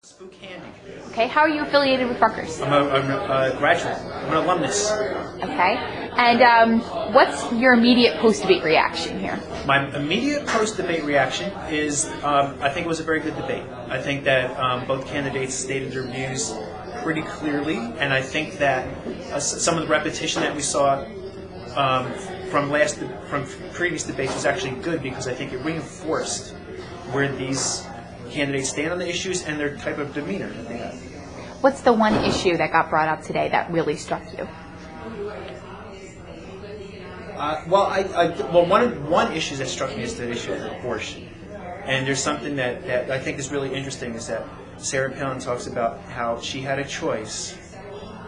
Spook Handy. Okay, how are you affiliated with Rutgers? I'm a graduate. I'm an alumnus. Okay, and what's your immediate post-debate reaction here? My immediate post-debate reaction is I think it was a very good debate. I think that both candidates stated their views pretty clearly, and I think that some of the repetition that we saw from previous debates was actually good, because I think it reinforced where these candidates stand on the issues and their type of demeanor that they have. What's the one issue that got brought up today that really struck you? One issue that struck me is the issue of abortion. And there's something that I think is really interesting, is that Sarah Palin talks about how she had a choice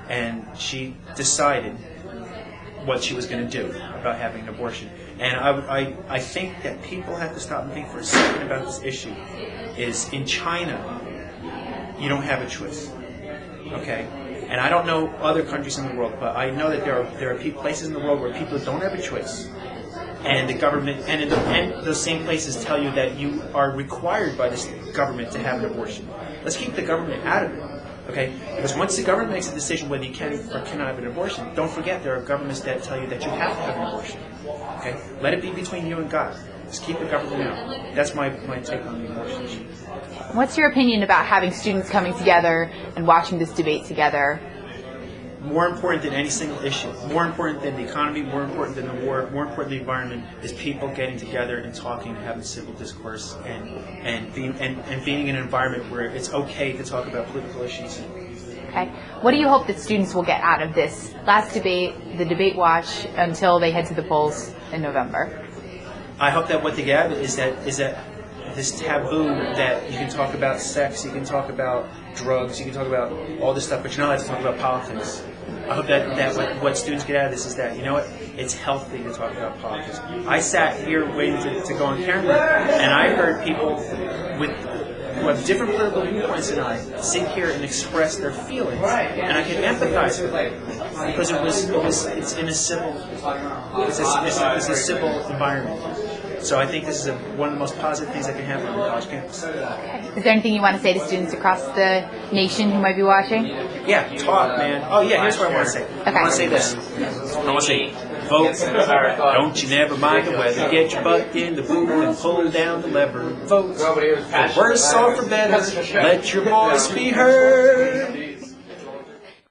and she decided what she was going to do about having an abortion. And I think that people have to stop and think for a second about this issue. Is in China, you don't have a choice, okay? And I don't know other countries in the world, but I know that there are places in the world where people don't have a choice, and the government and those same places tell you that you are required by this government to have an abortion. Let's keep the government out of it. Okay? Because once the government makes a decision whether you can or cannot have an abortion, don't forget there are governments that tell you that you have to have an abortion. Okay? Let it be between you and God. Just keep the government out. That's my take on the abortion issue. What's your opinion about having students coming together and watching this debate together? More important than any single issue, more important than the economy, more important than the war, more important than the environment, is people getting together and talking and having civil discourse and being in an environment where it's okay to talk about political issues. Okay. What do you hope that students will get out of this last debate, the debate watch, until they head to the polls in November? I hope that what they get is that this taboo that you can talk about sex, you can talk about drugs, you can talk about all this stuff, but you're not allowed to talk about politics. I hope that what students get out of this is that, you know what, it's healthy to talk about politics. I sat here waiting to go on camera, and I heard people who have different political viewpoints than I sit here and express their feelings, and I can empathize with them because it's in a civil civil environment. So I think this is one of the most positive things that can happen on the college campus. Okay. Is there anything you want to say to students across the nation who might be watching? Yeah, talk, man. Oh yeah, here's what I want to say. Okay. I want to say this. I want to say, vote. Don't you never mind the weather. Get your butt in the boot and pull down the lever. Vote. For worse or for better, let your voice be heard.